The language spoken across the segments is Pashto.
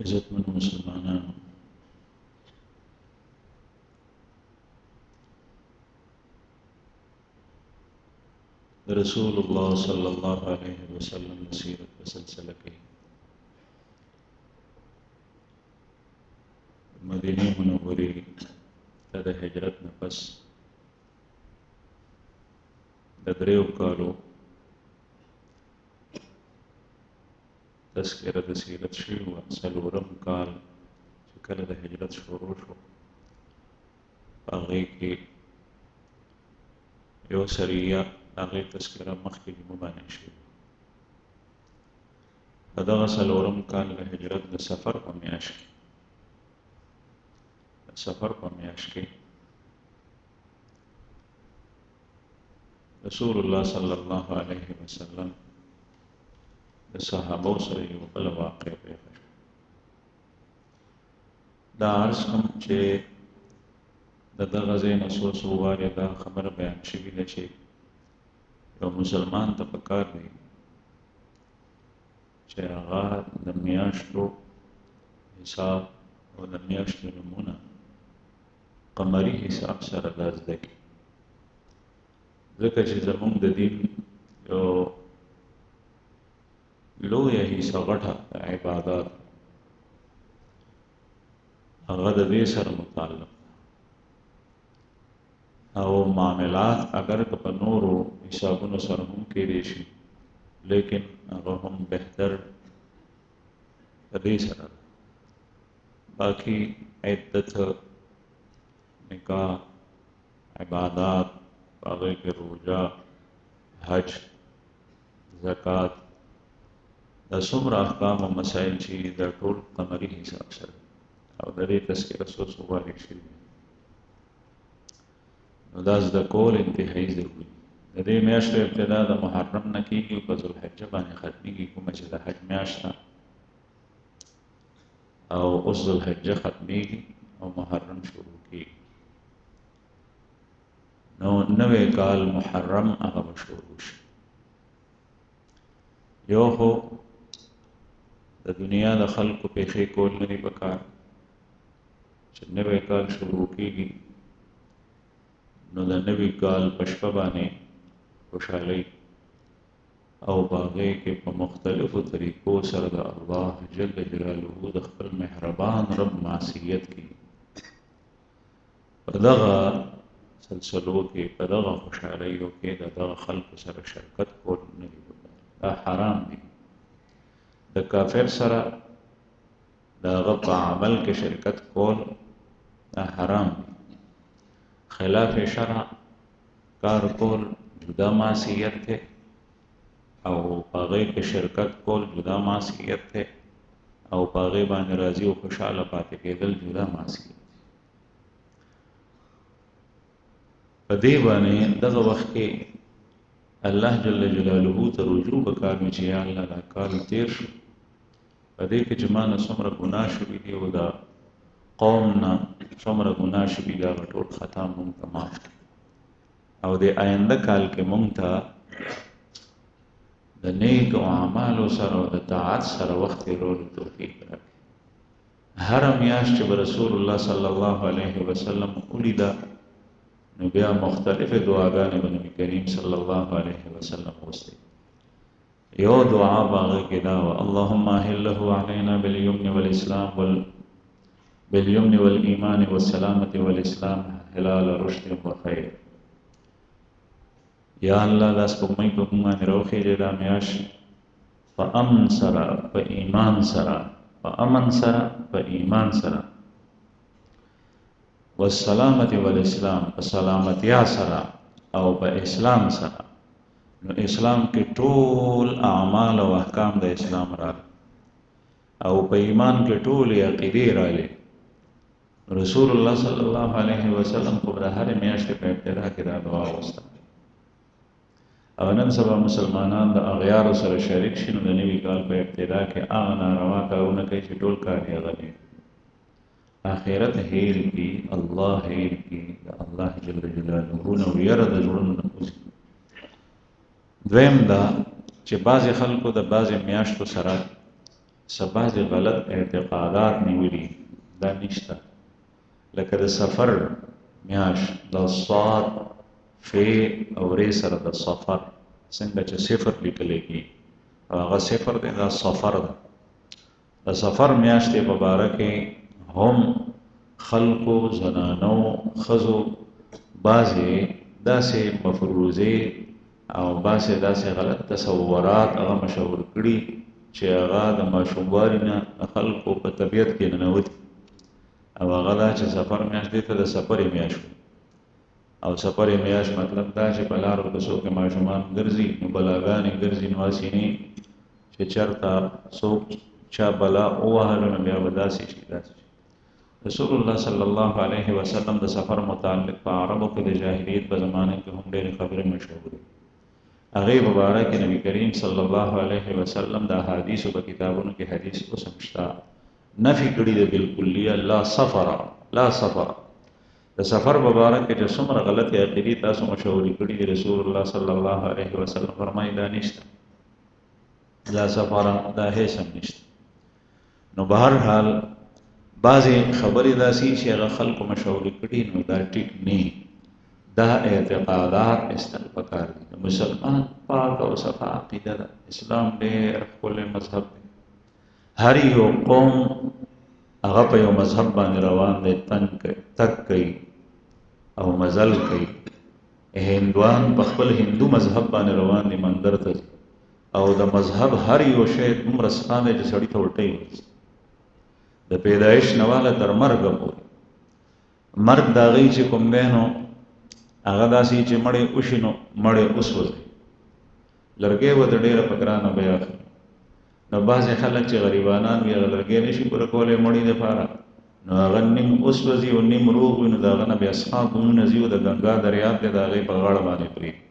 عزتمن مسلمانانو، رسول الله صلی الله علیه وسلم سیرت په سلسله کې مدینه منورې ته د هجرت نه پس د دریو کالو تذکره د سیرت شوې وه. څلورم کال چې کله د هجرت شروع شو، په هغې کې یو سریه هغې تذکره مخکې لیمو باندې شوې. په دغه څلورم کال د هجرت د سفر په میاشت کې رسول الله صلی الله علیه وسلم د صحابو سره یو بل واقع پیښه شوه. دا عرض کوم چې د دغه ځای نه څو وارې دا خبره بیان شوې ده چې یو مسلمان ته پکار دی چې هغه د میاشتو حساب او د میاشتو نومونه قمري حساب سره دا زده کړي، ځکه چې زموږ د دین یو لویه حصه غټه عبادات هغه د دې سره متعلق او معاملات اگر که په نورو حسابونو سره هم کېدی شي، لیکن هغه هم بهتر په دې سره باقي عدت نکاح عبادات هغې کې روژه حج زکات دا څومره احکام او مسایل چې دا ټول قمري حساب سره او د دې تذکره څو وارې شوي. نو دا زده کول انتهایي ضروري. د دې میاشتو ابتدا د محرم نه کېږي او په ذوالحجه باندې ختمېږي، کومه چې د حج میاشت ده او اوس ذوالحجه ختمېږي او محرم شروع کېږي. نو نوی کال محرم هغه به شروع شي. یو خو د دنیا د خلکو پیښې کول نه دي پکار چې نوی کال شروع کېږي نو د نوي کال په شپه باندې خوشحالۍ او په هغې کې په مختلفو طریقو سره د الله جل جلاله د خپل مهربان رب معصیت کوي. په دغه سلسلو کې په دغه خوشحالیو کې د دغه خلکو سره شرکت کول نه دي پکار، دا حرام دي. د کافر سره د هغه په عمل کې شرکت کول دا حرام دي. خلاف شرع کار کول جدا معصیت ہے او پاغې کې شرکت کول جدا معصیت ہے او پاغې باندې راضي او خوشاله پاتې کېدل جدا معصیت. په دې باندې دغه وخت کې الله جل جلاله ته رجوع وکړ چې یا الله دا کال تیر شو، په دې کې چې ما نه څومره ګناه شوي دي او دا قوم نه څومره ګناه شوي دا ټول خطا مونږ ته معاف کړي او د آینده کال کې مونږ ته د نیکو اعمالو سره او د طاعت سره وخت تېرولو توفیق راکړي. هره میاشت چې به رسول الله صلی الله علیه وسلم ولیده نو بیا مختلفې دعاګانې به نبي کریم صلی الله علیه وسلم وستې. یو دعا به هغې کې دا وه: اللهم اهله علینا باليمن والإيمان والسلامة والإسلام هلال رشد وخير. یا الله دا سپوږمۍ په موږ باندې راوخېږي دا میاشت په امن سره په ایمان سره په ایمان سره والسلامة والإسلام په سلامتیا سره او په اسلام سره. نو اسلام کې ټول اعمال او احکام د اسلام راغلي او په ایمان کې ټول عقیدې راغلي. رسول الله صلی الله علیه وسلم په هر میاشت په ابتدا کې دا دعا وسته او نن سبا مسلمانان د اغیارو سره شریک شي نو د نوي کال په ابتدا کې هغه ناروا کارونه کوي چې ټول کار یې هغه دی. آخرت هیر کی، الله هیر کی، د الله جل جلاله نو یره د زړونو نه وځي. دویم دا چې بعضې خلکو د بعضې میاشتو سره سباز غلط اعتقادات نیولی دا نشتا لکه د سفر میاش د صاد فی او ری سره د سفر څنګه چې صفر لیکل کی هغه صفر دی دا سفر ده د سفر میاشتې په باره کې هم خلقو زنانو خزو بعضې داسې مفروضې او بعضې داسې غلط تصورات هغه مشهور کړي چې هغه د ماشوموالي نه خلقو په طبیعت کې ننوتي او هغه دا چې سفر میاشت دی ته د سفرې میاشت او سفرې میاشت مطلب دا چې په لارو کې څوک ماشومان ګرځي نو بلاګانې ګرځي نو هسې نه چې چېرته څوک چا بلا ووهلو نو بیا به داسې شي داسې شي رسول الله صلی الله علیه وسلم د سفر متعلق په عربو کې د جاهلیت په زمانه کې هم ډېرې خبرې مشهورې هغې په باره کې نبي کریم صلی الله علیه وسلم د احادیثو په کتابونو کې حدیث اوس هم شته نفي کړي د بالکلیه لا سفر د سفر په باره کې چې څومره غلطې عقیدې تاسو مشهورې کړي دي رسول الله صلی الله علیه وسلم فرمایي دا نشته لا سفر دا هیڅ هم نشته نو به هر حال بعضې خبرې داسې چې هغه خلکو مشهورې کړي نو دا ټیک نه دا اعتقادات استل پکار دي مسلمان پاک او صفا عقیده ده اسلام ډېر ښکلی مذهب دی هر یو قوم هغه په یو مذهب باندې روان دی تک کوي او مزل کوي هندوان په خپل هندو مذهب باندې روان دي مندر ته او د مذهب هر یو شی دومره سخان دی چې سړي ته الټۍ ورځي د پیدایش نه واله تر مرګه پورې مرګ د هغې چې کوم دی نو هغه داسې چې مړې وشي نو مړې وسوځي لرګی به د ډېره په ګرانه بیه اخلي نو بعضې خلک چې غریبانان وي هغه لرګی نشي پوره کولی مړي دپاره نو هغه نیم وسوځي او نیم روغ وي نو د هغه نه بیا څښاک بویونه ځي او د ګنګا دریاب دی د هغې په غاړه باندې پرېږدي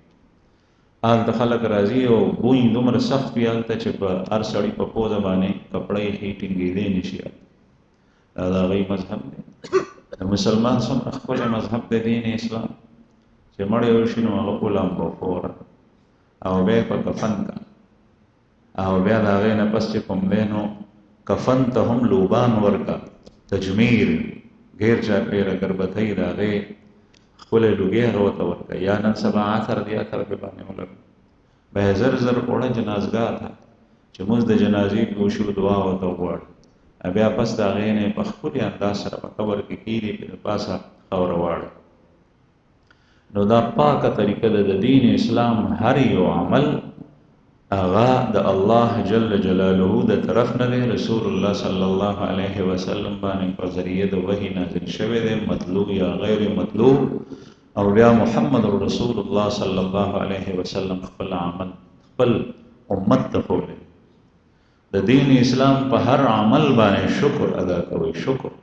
هلته خلک راځي او بوی دومره سخت وي هلته چې په هر سړي په پوزه باندې کپړه یې ښې ټینګېدی نشي دا د هغوی مذهب دی د مسلمان څومره ښکلی مذهب دی دین اسلام چې مړی وشي نو هغه ولامبو فوره او بیا په کفن کا او بیا د هغې نه پس چې کوم دی نو کفن ته هم لوبان ورکه تجمیر غیر چاپېره ګربتۍ د هغې ښکلی لوګی هغه ورته ورکه یا نن سبا عطر دی عطر پې باندې ولګه بیا زر زر اوړه جنازګاه ته چې موږ د جنازې پې وشي دعا ورته وغواړو بیا پس د هغې نه په ښکلي انداز سره په قبر کې کښېږدي پې د پاسه خاوره واړه نو دا پاکه طریقه ده د دین اسلام هر یو عمل هغه د الله جل جلاله د طرف نه دی رسول الله صلی الله علیه وسلم باندې په ذریعه د وحی نازل شوی دی مطلوب یا غیر مطلوب او بیا محمد رسول الله صلی الله علیه وسلم خپل عمل خپل امت ته ښوولی د دین اسلام په هر عمل باندې شکر ادا کوئ شکر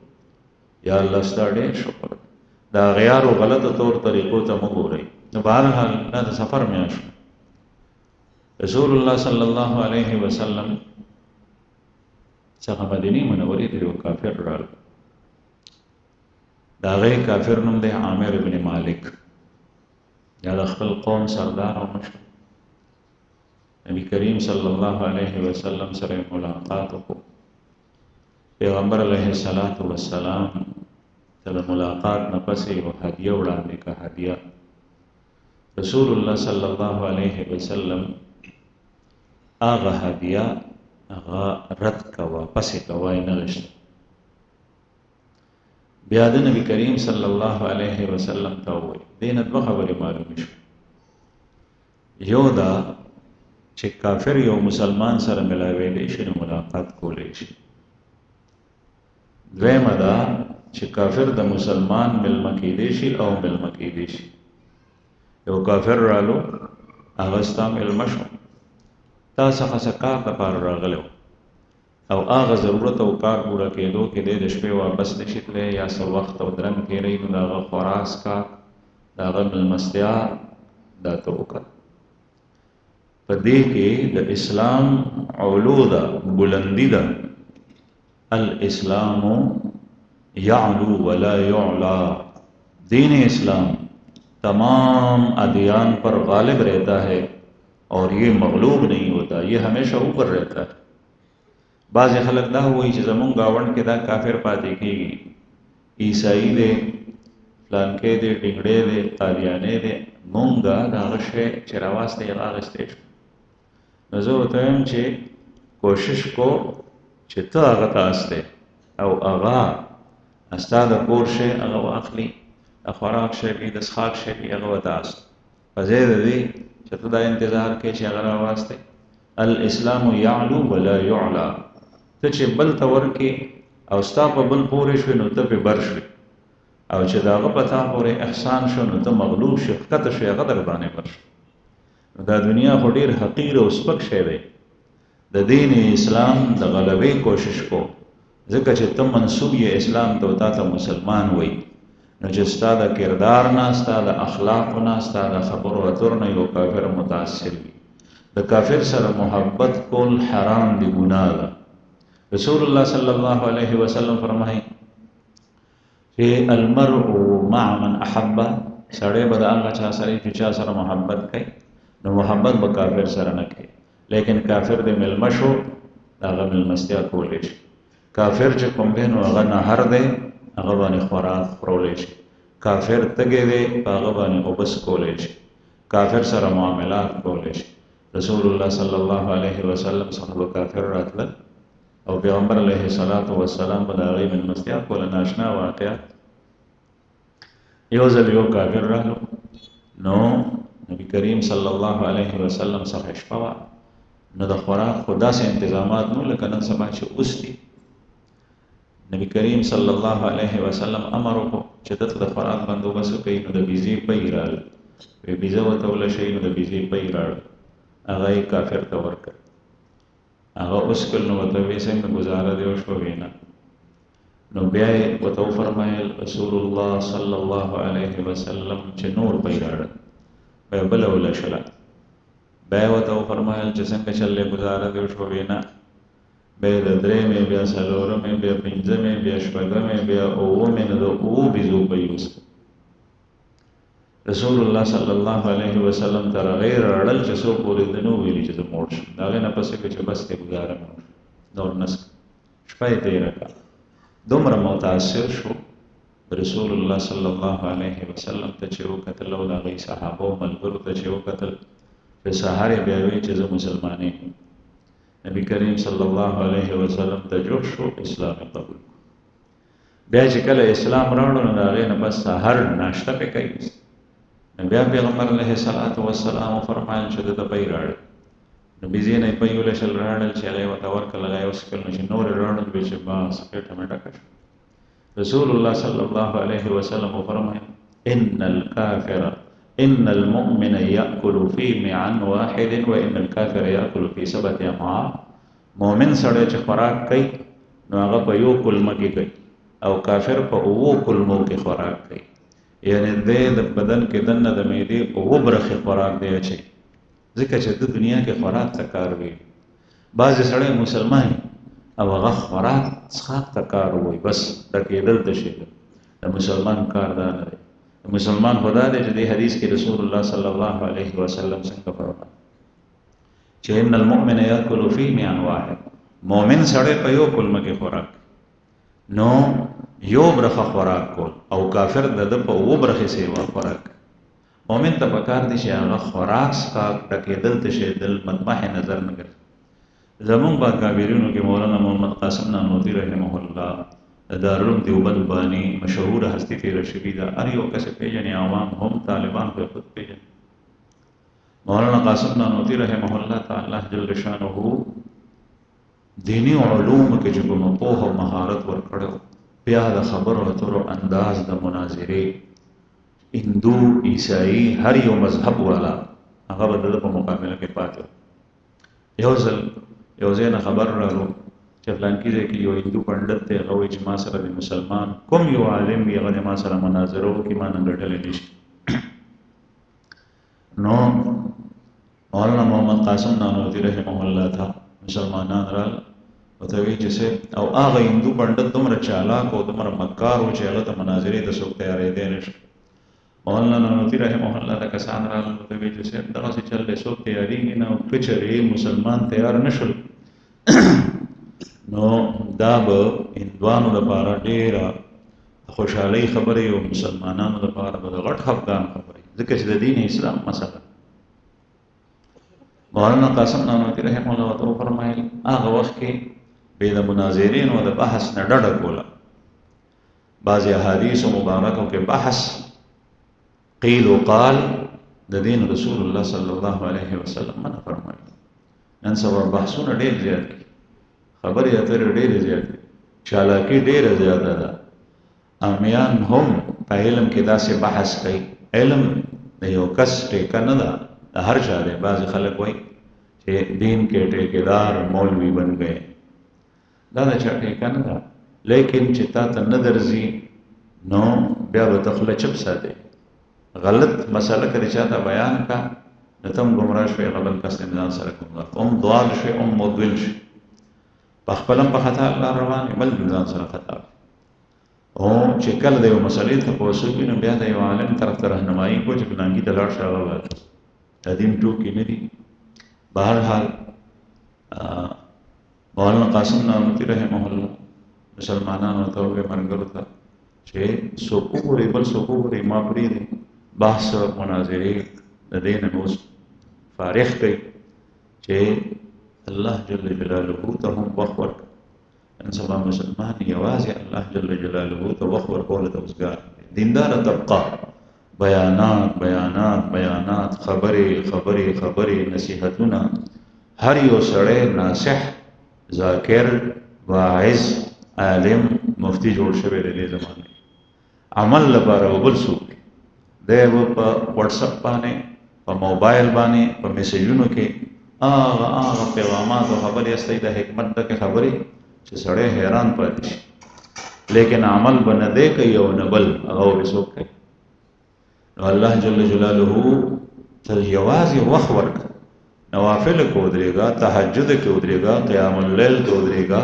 یا الله ستا ډېر شکر دا غیارو غلطو طور طریقو ته مه ګورئ نو بهرحال دا د سفر میاشت رسول الله صلی الله علیه وسلم څخه مدینې منورې ته یو کافر راغی د هغې کافر نوم دی عامر بن مالک یا د خپل قوم سردار او مشر نبی کریم صلی الله علیه وسلم سره ملاقات وکړو پیغمبر علیه السلام ته د ملاقات نه پسې یو هدیه وړاندې کړه هدیه رسول الله صلی الله علیه وسلم هغه هدیه هغه رد کړه واپس یې کړه وایي نه غوښته بیا د نبی کریم صلی الله علیه وسلم ته وویل دې نه دوه خبرې معلومې شوې یو دا چې کافر یو مسلمان سره ملاویلی شي نو ملاقات کولی شي دویمه دا چې کافر د مسلمان ملمه کیدی شي او ملمه کیدی شي یو کافر رالو هغه ستا ملمه شو تا څخه څه کار دپاره راغلی او هغه ضرورت او کار پوره کېدو کې دی د شپې واپس نشي تللی یا څه وخت او درنګ تېروي نو د هغه خوراک کا د هغه مېلمستیا دا ته وکړه په دې کې د اسلام علو ده بلندي ده الاسلام یعلو ولا یعلا دین اسلام تمام ادیان پر غالب رہتا ہے اور یہ مغلوب نہیں ہوتا یہ ہمیشہ اوپر رہتا ہے بعضې خلک دا وایي چې زمونږ ګاونډ کې دا کافر پاتې کېږي، عیسائی دی، فلانکی دی، ډنګړی دی، قادیانی دی، مونږ د هغه شی چې راواستې یې راغستی شو. نو زه ورته وایم چې کوشش کو چې ته هغه ته استی او هغه ستا د کور شی هغه واخلي، د خوراک شی وي، د څښاک شی وي، هغه ورته است په ځای د دې چې ته دا انتظار کوې چې هغه راواستې. الاسلام یعلو ولا یعلا. ته چې بل ته ورکې او ستا په بل پورې شوې نو ته پې بر شوې، او چې د هغه په تا پورې احسان شو نو ته مغلوب شې، ښکته شوې، هغه در باندې بر شو. نو دا دنیا خو ډېر حقیر او سپک شی دی. د دین اسلام د غلبې کوشش کو، ځکه چې ته منسوب یې اسلام ته او تا ته مسلمان وایي، نو چې ستا د کردار نه، ستا د اخلاقو نه، ستا د خبرو اترو نه یو کافر متاثر وي. د کافر سره محبت کول حرام دی، ګناه ده. رسول الله صلی الله علیه وسلم فرمایي چې المرء مع من احب، سړی به د هغه چا سره چې چا سره محبت کوي، نو محبت به کافر سره نه کوي. لیکن کافر د میلمه شو، د هغه میلمستیا کولی شي. کافر چې کوم دی نو هغه نهر دی، هغه باندې خوراک خورولی شي. کافر تږی دی، په هغه باندې اوبه څکولی شي. کافر سره معاملات کولی شي. رسول الله صلی الله علیه وسلم څخه به کافر راتلل او پیغمبر علیه الصلاة والسلام به د هغې میلمستیا کوله. ناشنا واقعه، یو ځل یو کافر راغلو، نو نبی کریم صلی الله علیه وسلم څخه شپه وه، نو د خوراک خو داسې انتظامات نو لکه نن سبا چې اوس دي. نبی کریم صلی الله علیه وسلم امر وکړو چې دلته د خوراک بندوبست وکړي. نو د بیزې پۍ راغله، بیزه ورته ولشئ، نو د بیزې پۍ راغله، هغه یې کافر ته ورکړ. هغه وڅکل، نو ورته ویې څنګه ګزاره دی وشوه؟ ویې نه. نو بیا یې ورته وفرمایل رسول الله صلی الله علیه وسلم چې نور پۍ راړه، بیا بله ولشله. بیا یې ورته وفرمایل چې څنګه چل دی ګزاره دی وشوه؟ ویې نه. بیا د درېمې، بیا څلورمې، بیا پنځمې، بیا شپږمې، بیا اوومې، نو د اوو بیزو پۍ وڅکه. رسول الله صلی الله علیه وسلم تر هغې راړل چې څوک پورې ده نو ویلي چې زه موړ شم. د هغې نه پسې کړه چې بس دی ګزاره مې وشوه، نور نه څښه. شپه یې تېره کړه. دومره متاثر شو رسول الله صلی الله علیه وسلم ته چې وکتل، او د هغې صحابو ملګرو ته چې وکتل، په سهار یې بیا وایي چې زه مسلمان یم. نبی کریم صلی الله علیه وسلم ته جوړ شو، اسلام یې قبول کړو. بیا چې کله اسلام راوړو نو د هغې نه بس سهار ناشته پې کوي. نو بیا پیغمبر علیه الصلاة والسلام فرمایل چې ده ته پۍ راړئ. نو بیزې نه یې پۍ ولشل، راړل چې هغه یې ورته ورکړل، هغه یې وڅښل. نو چې نور یې راړل بیا چې بس پېټه مې ډکه شوه. رسول الله صلی الله علیه وسلم وفرمایل ان المؤمن یأکل فی معا واحد وان الکافر یأکل فی 7 امعاء. مؤمن سړی چې خوراک کوي نو هغه په یو کلمه کې کوي، او کافر په 7 کلمو کې خوراک کوي. یعنی دی د بدن کې دننه د معدې 7 برخې خوراک دی اچوي، ځکه چې د دنیا کې خوراک ته کار وي. بعضې سړی مسلمان او هغه خوراک څښاک ته کار وایي، بس ډکېدل تشېدل. د مسلمان کار دا نه دی. د مسلمان خو دا دی چې دې حدیث کې رسول الله صلی الله علیه وسلم څنګه فرمایي چې ان المؤمن یأکل فی معا واحد. مؤمن سړی په یو کلمه کې خوراک، نو یو برخه خوراک کول، او کافر د ده په 7 برخې سیوا خوراک. مؤمن ته پکار دی چې هغه خوراک څښاک ډکېدل تشېدل مطمح نظر نه ګرځي. زمونږ په کابرینو کې مولانا محمد قاسم نانوتي رحمه الله د دارالعلوم دیوبند بانی مشهوره هستی تېره شوې ده. هر یو کس یې پېژني، عوام هم، طالبان خو یې خود پېژني. مولانا قاسم نانوتي رحمه الله تعالی جل شانه دینی علومو کې چې کومه پوهه او مهارت ورکړی، بیا د خبرو اترو انداز د مناظرې، هندو، عیسائی، هر یو مذهب والا هغه به د ده په مقابله کې پاتې. یو ځل یو ځای نه خبر راغلو چې فلانکي ځای کې یو هندو پنډت دی، هغه وایي چې ما سره د مسلمان کوم یو عالم وي هغه د ما سره مناظره وکړي، ما نه ګټلی نه شي. نو مولانا محمد قاسم نانوتي رحمه الله ته مسلمانان راغلل، ورته وایي چې صاحب، او هغه هندو پنډت دومره چالاک او دومره مکار و چې هغه ته مناظرې ته څوک تیارېدی نه شي. مولانا نانوتي رحمه الله ته کسان راغلل، ورته وایي چې صاحب دغسې چل دی، څوک تیارېږي نه، او که چېرې مسلمان تیار نه شول نو دا به هندوانو لپاره ډېره خوشحالۍ خبرې او مسلمانانو لپاره به د غټ خفګان خبرې، ځکه چې د دین اسلام مسله. مولانا قاسم نانوتي رحمه الله ورته وفرمایل هغه وخت کې به د مناظرین او د بحث نه ډډه کوله. بعضې احادیثو مبارکو کې بحث قیل و قال د دین رسول الله صلی الله علیه وسلم منع فرمایي. نن سبا بحثونه ډېر زیات دي، خبرې اترې ډېرې زیات دي، چالاکي ډېره زیاته ده. امیان هم په علم کې داسې بحث کوي. علم د یو کس ټیکه نه ده، د هر چا دی. بعضې خلک وایي چې دین کې ټیکېدار مولوي بن گئے، دا د چا ټیکه نه ده. لیکن چې تا ته نه درځي نو بیا به ته خوله چپ ساتې. غلط مسله که د چا ته بیان کا نو ته هم ګمراه شوې، غلط کس ته ځان سره ګمراه، هم ضال شوې هم مضل شوې، په خپله هم په خطا لار روان یې، بل ځان سره خطا. او چې کله د یو مسلې تپوس وکړي نو بیا د یو عالم طرف ته رهنمایي کوو چې فلانګي ته لاړ شه، هغه ووایه. دا دین ټوکې نه دي. بهرحال مولانا قاسم نانوتي رحمه الله مسلمانانو ته وویل، ملګرو ته چې څوک وګوري بل څوک وګوري، ما پرېږدئ بحث مناظرې د دې نه اوس فارغ کړئ چې الله جل جلاله ته هم وخت ورکړي. نن سبا مسلمان یوازې الله جل جلاله ته وخت ورکولو ته اوسګار دی. دینداره طبقه بیانات بیانات بیانات، خبرې خبرې خبرې، نصیحتونه. هر یو سړی ناصح، ذاکر، واعظ، عالم، مفتی جوړ شوی دی دې زمانه. عمل لپاره بل څوک دی به په وټسپ باندې، په موبایل باندې، په میسیجونو کې هغه پیغامات او خبرې استوي د حکمت ډکې خبرې چې سړی حیران پاتې شي. لیکن عمل به نه دی کوي او نه بل، هغه به څوک کوي. نو الله جل جلاله ته یوازې وخت ورکړه، نوافل کې ودرېږه، تهجد کې ودرېږه، قیام اللیل کې ودرېږه،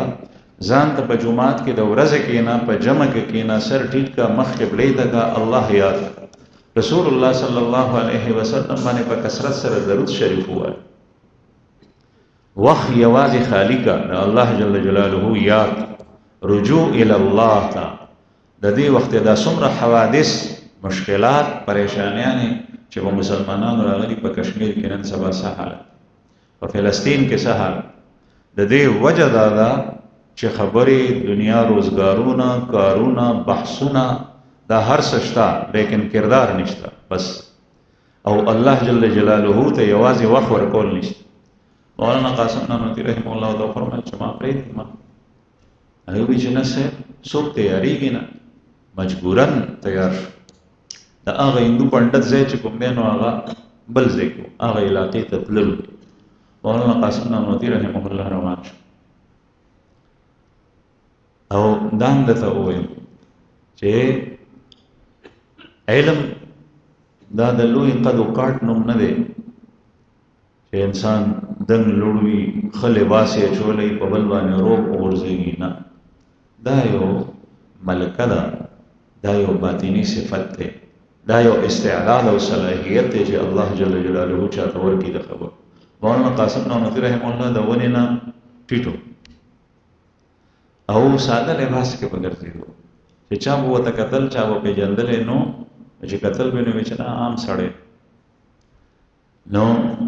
ځان ته په جماعت کې د ورځې کښېنه، په جمع کې کښېنه، سر ټیټ کا، مخ قبلې ته کا، الله یاد کړه. رسول الله صلی الله علیه وسلم باندې په کثرت سره درود شریف ووایه. وخت یوازې خالی کا، د الله جل جلاله یاد، رجوع الی الله ته. د دې وخت دا څومره حوادث، مشکلات، پریشانیانې چې په مسلمانانو راغلي په کشمیر کې نن سبا څه حالت، په فلسطین کې څه حالت، د دې وجه دا ده چې خبرې، دنیا، روزګارونه، کارونه، بحثونه، دا هر څه شته لیکن کردار نشته بس. او الله جل جلاله ته یوازې وخت ورکول نشته. مولانا قاسم نانوتي رحمه الله ته فرمایل چې ما پرېږدي، ما هغه وایي چې نه صاحب څوک تیارېږي نه، مجبوراً تیار شو. د هغه هندو پنډت ځای چې کوم دی نو هغه بل ځای کې هغه علاقې ته تللو. مولانا قاسم نانوتي رحمه الله روان شو او دا هم درته ووایم چې علم دا د لوی قد و کاټ نوم نه دی چې انسان دنګ لوړ وي، ښه لباس یې اچولی، په بل باندې روب وغورځېږي. نه، دا یو ملکه ده، دا یو باطني صفت دی، دا یو استعداد او صلاحیت دی چې الله جل جلاله چاته ورکړي د خبر. مولانا قاسم نانوتي رحمه الله د ونې نه ټیټو او ساده لباس کې به ګرځېدو چې چا به ورته کتل، چا به پېژندلی نو چې کتل به نو وایي چې نه عام سړی. نو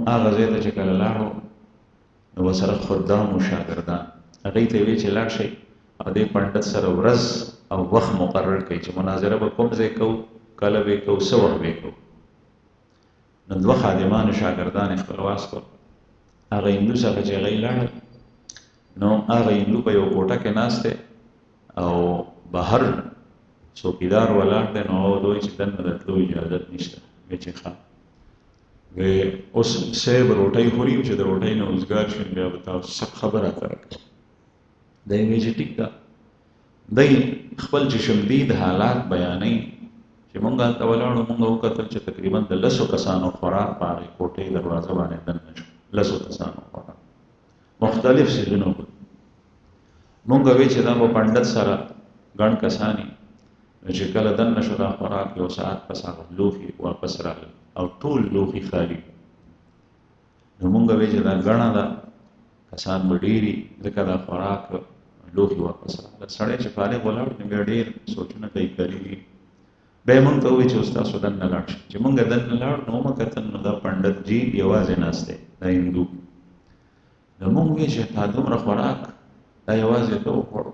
هغه ځای ته چې کله لاړو نو ورسره خدام و شاګردان هغوی ته یې وایي چې لاړ شئ او دې پنډت سره ورځ او وخت مقرر کړئ چې مناظره به کوم ځای کوو، کله به یې کوو، څه وخت به یې کوو. نو دوه خادمان شاګردان یې خپل واستول هغه هندو څخه چې هغوی لاړل. نو هغه هندو په یو کوټه کې ناست دی او بهر څوکیدار ولاړ دی. نو هغه وایي چې دننه د تلو اجازت نشته. وایي چې ښه، وی اوس صاحب روټۍ خوري چې د روټۍ نه اوزګار شي بیا به تاسو څه خبره کوئ. دی وایي چې ټیک ده. دی خپل چې شمدید حالات بیانوي چې مونږ هلته ولاړو، مونږ وکتل چې تقریبا د 10 کسانو خوراک په هغې کوټۍ دروازه باندې دننه شو. 10 کسانو خوراک مختلف څیزونه وو. مونږ وایي چې دا به پنډت سره ګڼ کساني. چې کله دننه شو دا خوراک یو ساعت پس هغه لوښي واپس راغل او ټول لوښي خالي. نو مونږ وایي چې دا ګڼه ده، کسان به ډېري، ځکه دا خوراک لوښي واپس راغله. سړی چې فارغ ولاړ نو بیا ډېر سوچونه کوي کړي. بیا موږ ته ووایي چې استاد دننه لاړ شي. چې موږ دننه لاړ نو موږ کتل نو دا پنډت جي یوازې ناست دی، دا هندو. نو موږ وایي چې تا دومره خوراک دا یوازې ته وخوړو،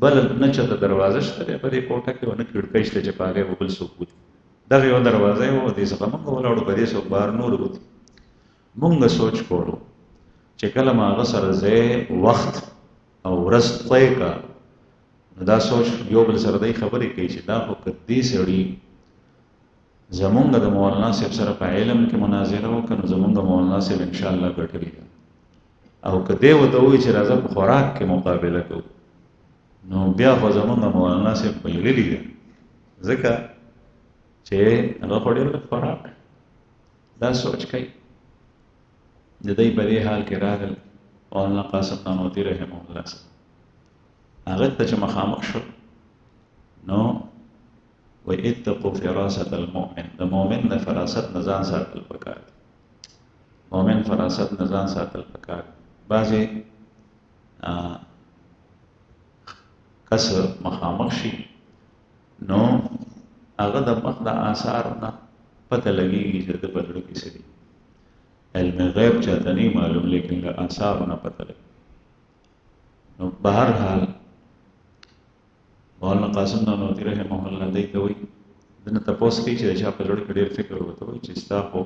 بل نه چېرته دروازه شته دی په دې کوټه کې، ونه کړکۍ شته چې په هغې به بل څوک وځي. دغه یوه دروازه یې وه، دې څخه موږ ولاړو، په دې څوک بهر نور وځي. موږ سوچ کولو چې کله ما هغه سره ځای وخت او ورځ طی کا، نو دا سوچ یو بل سره دی خبرې کوي چې دا خو که دې سړي زمونږ د مولانا صاحب سره په علم کې مناظره وکړه نو زمونږ مولانا صاحب انشاءالله ګټلي ده، او که دی ورته ووایي چې راځه په خوراک کې مقابله کوو نو بیا خو زمونږ مولانا صاحب بایللي ده، ځکه چې هغه خو ډېر لږ خوراک. دا سوچ کوي. د دوی په دې حال کې راغل مولانا قاسم نانوتي رحمه الله صاحب، هغه ته چې مخامخ شو نو وایي اتقوا فراست المؤمن، د مؤمن د فراست نه ځان ساتل پکار دي. مؤمن فراست نه ځان ساتل پکار دي. بعضې کس مخامخ شي نو هغه د مخ د آثارو نه پته لګېږي چې د په زړه کې څه دي. علم غیب چاته نه معلوم، لیکن له آثارو نه پته لګي. نو بهر حال مولانا قاسم نانوتي رحمه الله دی ته وایي، دنه تپوس کوي چې د چا په زړه کې ډېر فکر ورته وایي چې ستا خو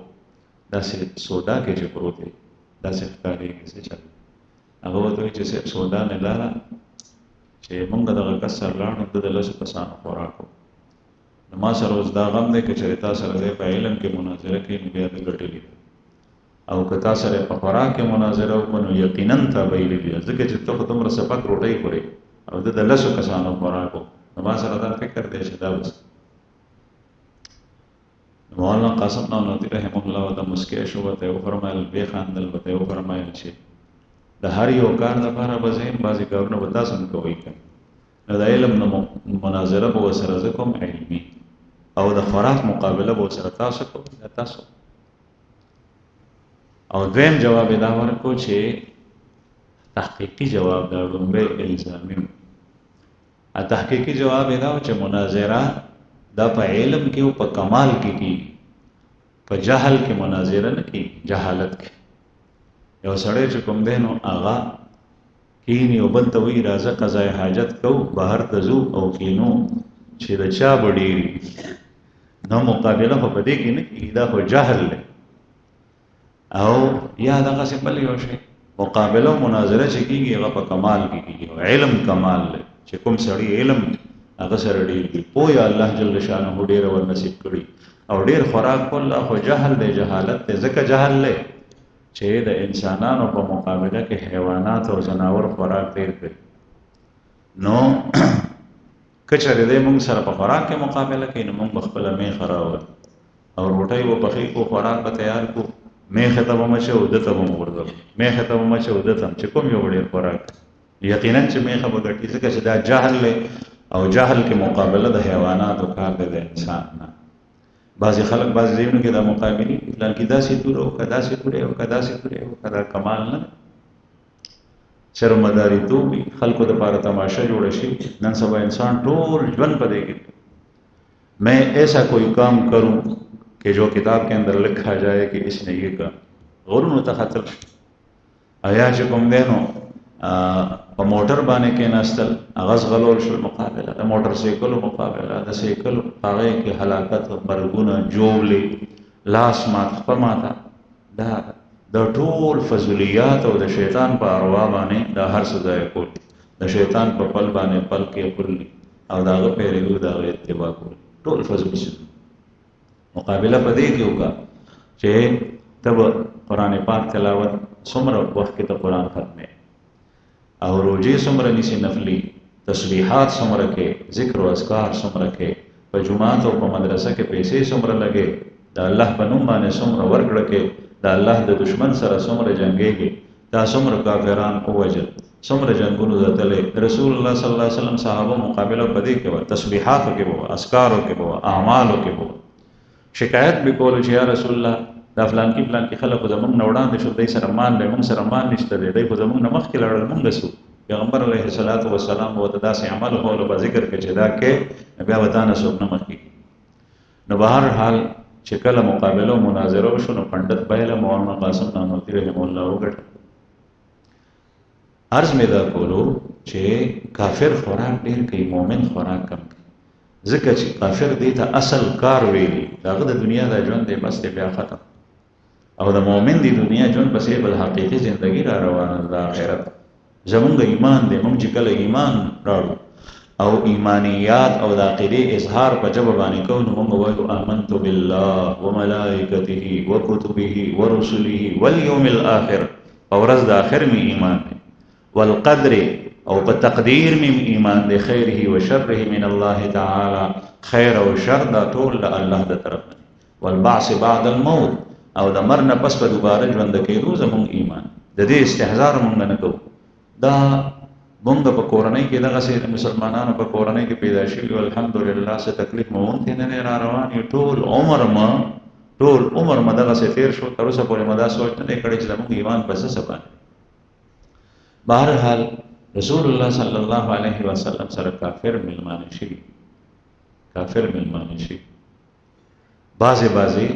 داسې سودا کې چې پروت دی داسې ښکارېږي څه چل. هغه ورته وایي چې صاحب سودا نه داره چې مونږ دغه کس سره لاړو د 10 کسانو خوراک و، نو ما سره اوس دا غم دی که چېرې تا سره دی په علم کې مناظره کوي نو بیا د ګټلي ده، او که تا سره په خوراک کې مناظره وکړو نو یقینا تا بایللي ده، ځکه چې ته خو دومره سپک روټۍ خورې او د 10 کسانو خوراک و، نو ما سره دا فکر دی چې دا بس. مولانا قاسم نانوتي رحمه الله ورته مسکی شو، ورته یې وفرمایل، بیا خندل، ورته یې وفرمایل چې د هر یو کار دپاره به زه یم بعضې کارونه به تاسو هم کوئ که نو د علم نه مناظره به ورسره زه کوم علمي، او د خوراک مقابله به ورسره تاسو کوئ یا تاسو. او دویم جواب یې دا ورکړو چې تحقیقي جواب دا لومړی الزامي و. تحقیقي جواب یې دا و چې مناظره دا په علم کې او په کمال کې کېږي، په جهل کې مناظره نه کېږي. جهالت کې یو سړی چې کوم دی نو هغه کینی او بل ته وایي راځه قضای حاجت کوو، بهر ته ځو او کینو چې د چا به ډېري، نو مقابله خو په دې کې نه کېږي، دا خو جهل دی. او یا دغسې بل یو شی مقابله او مناظره چې کېږي هغه په کمال کې کېږي، او علم کمال دی چې کوم سړي علم هغه سره ډېر دی پوه الله جل شانه ډېره ورنصیب کړي، او ډېر خوراک کول خو جهل دی، جهالت دی. ځکه جهل دی چې د انسانانو په مقابله کې حیوانات او ځناور خوراک ډېر کوي. نو که چېرې دی موږ سره په خوراک کې مقابله کوي نو موږ به خپله میخه راوړو او روټۍ به پخې کړو، خوراک به تیار کړو، میخې ته به مچه او ده ته به مو ورځو، میخې ته به مچه او ده ته چې کوم یو ډېر خوراک یقینا چې میخه به ګټي، ځکه چې دا جهل دی، او جهل کې مقابله د حیواناتو کار دی، د انسان نه. بعضې خلک بعضې ځایونو کې دا مقابلې پلان کې داسې توره وکړه، داسې توره وکړه، داسې توره وکړه، دا کمال نه دی، شرمداریتوب وي، خلکو دپاره تماشه جوړه شي. نن سبا انسان ټول ژوند په دې کې میں ایسا کوئی کام کروں کہ جو کتاب کے اندر لکھا جائے کہ اس نے یہ کہا، غرونو ته خطر شي. یا چې کوم دی نو په موټر باندې کېناستل هغه ځغلول شول، مقابله د موټر سایکلو مقابله د سایکلو هغې کې هلاکت، مرګونه، جوړلې، لاس مات، خپه ماته، دا د ټول فضولیات او د شیطان په اروا باندې دا هر څه ځای کول، د شیطان په پل باندې پل کې کړلي او د هغه پیروي د هغه اتباع کول، ټول فضول څه. مقابله په دې کې وکړه چې ته به قرآن پاک تلاوت څومره وخت کې ته قرآن ختمې، او روجې څومره نیسي نفلي، تسبیحات څومره کې، ذکر او اذکار څومره کې، په جومات او په مدرسه کې پیسې څومره لګې، د الله په نوم باندې څومره ورکړه کې، د الله د دشمن سره څومره جنګېږي، دا څومره کافران ووژل، څومره جنګونو ځتلې. رسول الله صلی الله علیه وسلم صحابه مقابله په دې کې وه، تسبیحاتو کې به وه، اذکارو کې به وه، اعمالو کې به وه. شکایت به کولو چې یا رسول الله دا فلان کې خلکو زمونږ نه وړاندې شو، دی سره مال دی، مونږ سره مال نشته دی، دی خو زمونږ نه مخکې لاړل، مونږ څو پیغمبر علیه الصلاۃ والسلام و داسې عمل کولو په ذکر کې چې دا کې بیا وتا نه څوک نه مخکي. نو بهر حال چې کله مقابله او مناظره وشو نو پندت بایله مولانا قاسم نانوتي رحم الله وګټ عرض مې دا کولو چې کافر خوراک ډیر کوي، مؤمن خوراک کم کوي. ځکه چې کافر دی ته اصل کار ویلي داغه د دنیا د ژوند دی بس دی بیا ختم، او د مؤمن دی دنیا ژوند پسې بل حقیقي ژوندۍ را روانه ده آخرت. زمونږ ایمان دی، مونږ چې کله ایمان راړو او ایمانیات او د عقیدې اظهار په ژبه باندې کوو نو موږ وایو آمنت بالله وملائکته وکتبه ورسله والیوم الاخر، او ورځ د آخر می ایمان دی، والقدر او په تقدیر می ایمان دی، خیره و شره من الله تعالی، خیر او شر دا ټول د الله د طرف نه، والبعث بعد الموت او د مرګ نه پس په دوباره ژوند کېدو زمونږ ایمان. د دې استهزار مونږ نه کوو. دا مونږ په کورنۍ کې دغه سي مسلمانانو په کورنۍ کې پیدا شوي او الحمدلله څه تکلیف مو مونږ نه را روان یو ټول عمر ما دغه سي تیر شو، تر اوسه پورې ما دا سوچ نه کړی چې زموږ ایمان بس څه باندې. بهرحال رسول الله صلی الله علیه وسلم سره کافر ملمانه شي، بعضې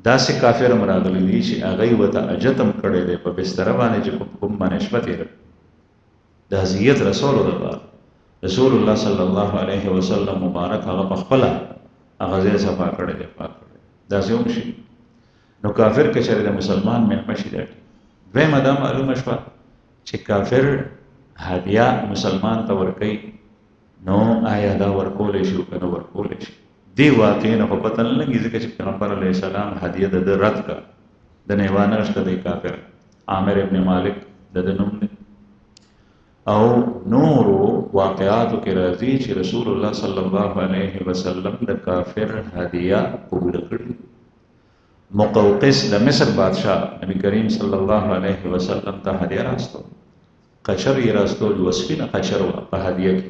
داسې کافر راغلي دي چې هغوی ورته اجتم کړی دی په بستره باندې چې کوم باندې شپه تېره د اذیت رسولو دپاره. رسول الله صلی الله علیه وسلم مبارک هغه په خپله هغه ځای صفا کړی دی، پاک کړی دی. داسې هم شي نو کافر که چېرې د مسلمان مېلمه شي دا دویمه دا معلومه شوه چې کافر هدیه مسلمان ته ورکوي نو آیا دا ورکولی شي که نه ورکولی شي. دی واقعي نه خو پته نه لګي ځکه چې پیغمبر علیه السلام هدیه د ده رد کړه، د نه یې وانه دی کافر عامر ابن مالک د ده نوم دی. او نورو واقعاتو کې راځي چې رسول الله صلی الله علیه وسلم د کافر هدیه قبول کړي. مقوقس د مصر بادشاه نبی کریم صلی الله علیه وسلم ته هدیه راستو، قشر یې راستول، وسپینه قشر وه په هدیه کې،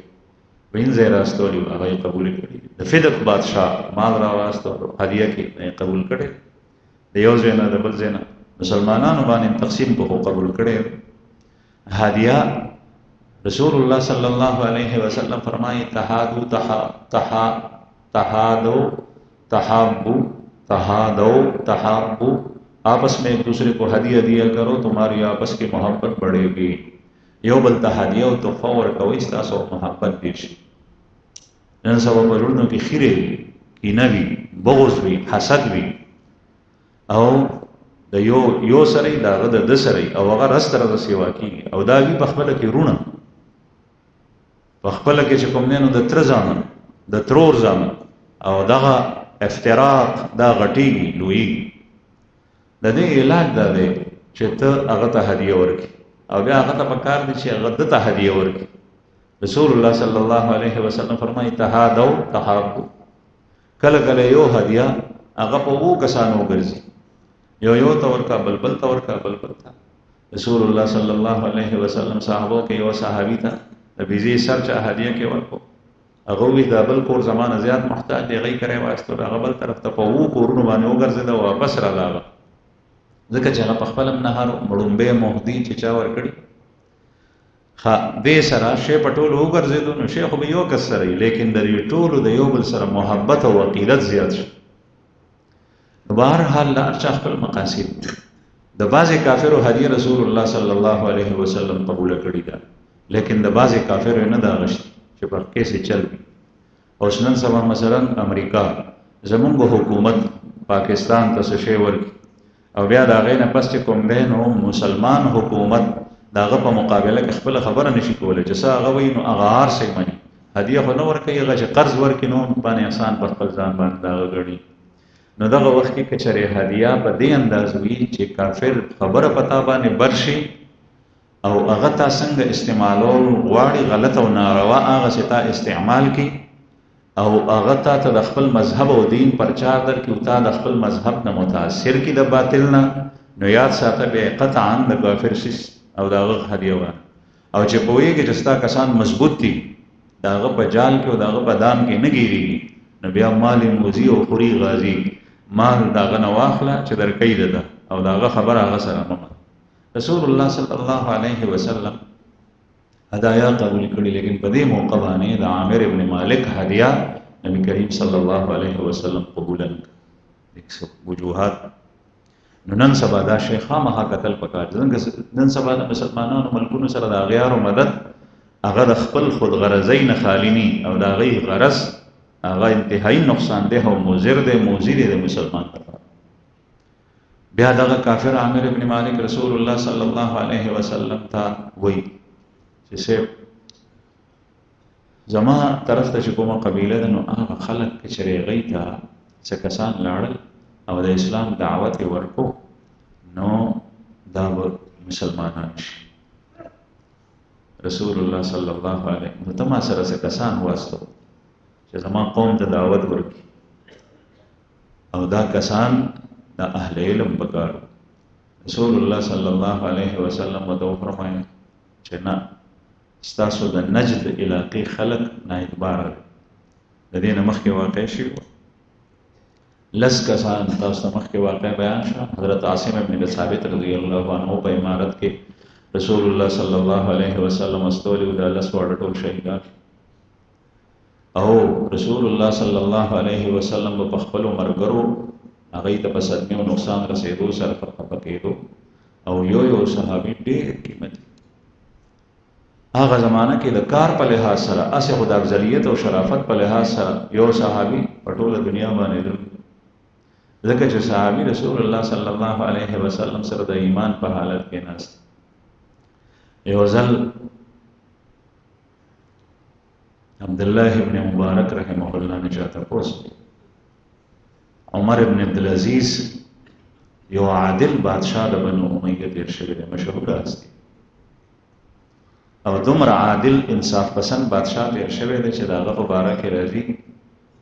وینځه یې راستولي هغه یې قبول کړي. د فدق بادشاه مال را واستولو هدیه کې قبول کړي، د یو ځای نه د بل ځای نه مسلمانانو باندې تقسیم کو قبول کړي. هدیه رسول الله صلی الله علیه وسلم فرمائے تحادو تحابو، آپس میں ایک دوسرے کو ہدیہ دیا کرو تمہاری آپس کی محبت بڑھے گی. یو بل ته هدیه او تحفه ورکوئ ستاسو محبت ډېر شي. نن سبا په زړونو کې خیرې وي، کینه وي، بغض وي، حسد وي، او د یو سره د هغه د ده سره او هغه رس ته رسې واقعي او دا وي په خپله کې رونه، په خپله کې چې کوم دی نو د تره زامن د ترور زامن او دغه افتراق دا غټېږي لویږي. د دې علاج دا دی چې ته هغه ته هدیه ورکړي او بیا هغه ته پکار دی چې هغه ده ته هدیه ورکړي. رسول الله صلی الله علیه وسلم فرمایي تحادو تحابو، کله کله یو هدیه هغه په اوو کسانو وګرځي، یو ته ورکړه، بل ته ورکړه، بل ته. رسول الله صلی الله علیه وسلم صحابو کې یو صحابي ته د بیزې سر چا هدیه کې ورکړو، هغه وی دا بل کور زمانه زیات محتاج دی، هغه کرے واسطه هغه بل طرف ته په اوو کورونو باندې وګرځېده او واپس راغله، ځکه چې هغه په خپل نهار مړومبه مهدي چې چا ورکړي دې سره شی په ټولو وګرځېدو نو شی خو به یو کس سره لیکن د دې ټولو د یو بل سره محبت او عقیدت زیات شي. بهرحال لا چا خپل مقاصد د بعضې کافرو هدیه رسول الله صلی الله علیه وسلم قبوله کړې ده، لیکن د بعضې کافرو نه ده اغوښتې چې په کیسې چل وي. اوس نن سبا مثلا امریکا زمونږ حکومت پاکستان ته څه شی ورکړي او بیا د هغې نه پس چې کوم دی نو مسلمان حکومت د هغه په مقابله کې خپله خبره نشي کولی چې څه هغه وایي نو هغه هر څه مني. هدیه خو نه ورکوي، هغه چې قرض ورکړي نو باندې احسان په خپل ځان باندې د هغه ګڼي. نو دغه وخت کې که چېرې هدیه په دې انداز وي چې کافر خبره په تا باندې بر شي او هغه تا څنګه استعمالول غواړي غلط او ناروا هغسې تا استعمال کړي او هغه تا ته د خپل مذهب او دین پرچار درکړي او تا د خپل مذهب نه متاثر کړي د باطل نه، نو یاد ساته بیا قطعا د کافر شي او د هغه هدیه وانه. او چې پوهېږي چې ستا کسان مضبوط دي د هغه په جال کې او د هغه په دام کې نه ګیرېږي نو بیا مال موزي او خوري غازي مال د هغه نه واخله چې درکوي ده او د هغه خبره هغه سره مه. رسول الله صلی الله علیه وسلم هدایا قبول کړي، لیکن په دې موقع باندې د عامر ابن مالک هدیه نبی کریم صلی الله علیه وسلم قبول کړ. وجوهات نو نن سبا دا شی خامخا قتل پکار. نن سبا د مسلمانانو ملکونو سره د اغیار او مدد هغه د خپل خود غرضۍ نه خالی ني، او د هغې غرض هغه انتهایی نقصان ده او مضر ده، موذي دی د مسلمان لپاره. بیا دغه کافر عامر ابن مالک رسول الله صلی الله علیه وسلم ته وایي چې صاحب زما طرف ته چې کومه قبیله ده، نو هغه خلک که چېرې هغوی ته څه کسان لاړل او د اسلام دعوت یې ورکو، نو دا به مسلمانان شي. رسول الله صلی الله علیه نو ته ما سره څه کسان واستو چې زما قوم ته دعوت ورکړي، او دا کسان د اهل علم پکار. رسول الله صلی الله علیه وسلم ورته وفرمایل چې نه، ستاسو د نجد علاقې خلک نااعتباره دي. د دې نه مخکې واقع شوي وه، لس کسان تاسو ته مخکې واقع بیان شوه. حضرت عاصم ابن ثابت رضی الله عنه په امارت کې رسول الله صلی الله علیه وسلم استولی و دا لس واړه ټول شهیدان، او رسول الله صلی الله علیه وسلم په خپلو ملګرو هغوی ته په صدمې او نقصان رسېدو سره خفه کېدو، او یو صحابي ډېر قیمتي هغه زمانه کې د کار په لحاظ سره، اسې خو د افضلیت او شرافت په لحاظ سره یو صحابي په ټوله دنیا باندې درلود. ځکه چې صحابي رسول الله صلی الله علیه وسلم سره د ایمان په حالت کې ناست. یو ځل عبدالله ابن مبارک رحمه الله نه چاته پوس عمر ابن عبدالعزیز یو عادل بادشاہ د بنو امیه تیر شوی دی، مشهور هستی، او دومره عادل انصاف پسند بادشاہ تیر شوی دی چې د هغه په باره کې راځي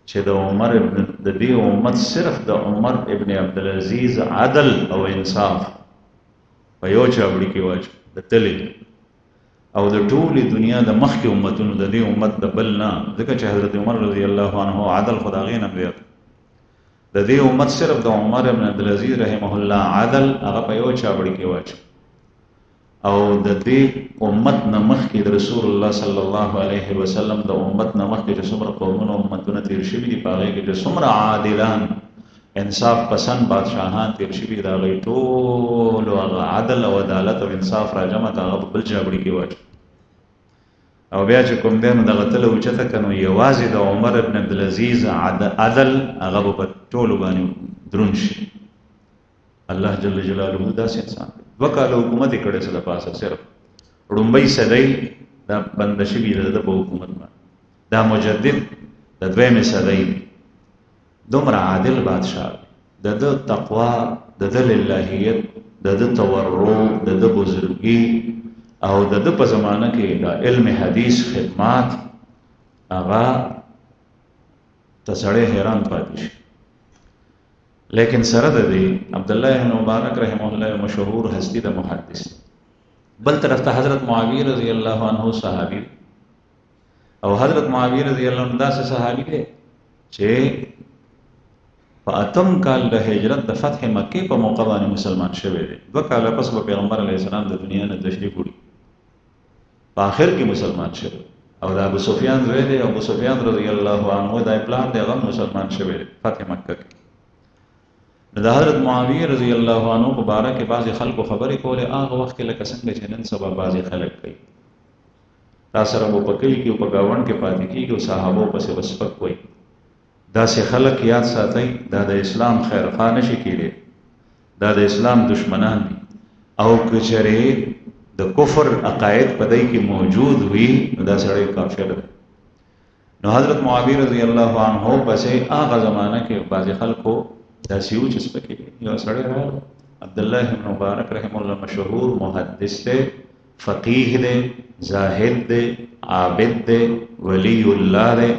چې د عمر ابن د دې امت صرف د عمر ابن عبدالعزیز عدل او انصاف په یو چاوړي کې واچو د تلې، او د ټولې دنیا د مخکې امتونو د دې امت د بل نه، ځکه چې حضرت عمر رضی الله عنه عدل خو د هغې نه زیات، د دې امت صرف د عمر ابن عبدالعزیز رحمه الله عدل هغه په یو چاوړي کې واچو. او د دې امت نه مخکې د رسول الله صلی الله علیه وسلم د امت نه مخکې چې څومره قومونه امتونه تیر شوي دي، په هغې کې چې څومره عادلان انصاف پسند بادشاهان تیر شوي، د هغوی ټولو هغه عدل او عدالت او انصاف راجمع ته هغه په بل چاوړي کې واچو. او بیا چې کوم دی نو دغه تله اوچته کړه، نو یوازې د عمر ابن عبدالعزیز عدل هغه به په ټولو باندې دروند شي. الله جل جلاله داسې انسان دی. 2 کاله حکومت یې کړی څه د پاسه، صرف ړومبۍ صدۍ دا بنده شوي ده د په حکومت باندې، دا مجدد د 2مې صدۍ دی. دومره عادل بادشاہ، د ده تقوا، د ده للهیت، د ده تورع، د ده بزرګي، او د ده په زمانه کې د علم حدیث خدمات، هغه ته سړی حیران پاتې شي. لیکن سره د دې عبدالله بن مبارک رحمه الله مشهور هستی د محدث. بل طرف ته حضرت معاویه رضی الله عنه صحابي، او حضرت معاویه رضی الله عنه داسې صحابي دی چې په 8م کال د هجرت د فتح مکې په موقع باندې مسلمان شوی دی. 2 کاله پس به پیغمبر علیه السلام د دنیا نه تشریف وړي، په آخر کې مسلمان شوی، او د ابو سفیان زوی دی. ابو سفیان رضی الله عنه دا پلان دی، هغه مسلمان شوی دی فتح مکه کې. د حضرت معاویه رضی الله عنه په باره کې بعضې خلکو خبرې کولې هغه وخت کې لکه څنګه چې نن سبا بعضې خلک کوي. تا سره به په کلي کې او په ګاونډ کې پاتې کېږي او صحابو پسې به سپک وایي. داسې خلک یاد ساتئ، دا د اسلام خیرخوا نشي کېدی، دا د اسلام دشمنان دي، او که چېرې د کفر عقاید په دی کې موجود وي نو دا سړی کافر دی. نو حضرت معاویه رضی الله عنه پسې هغه زمانه کې بعضې خلکو داسې و چې سپکې یو سړی راغی، عبدالله بن مبارک رحمه الله مشهور محدث دی، فقیه دی، زاهد دی، عابد دی، ولی الله دی،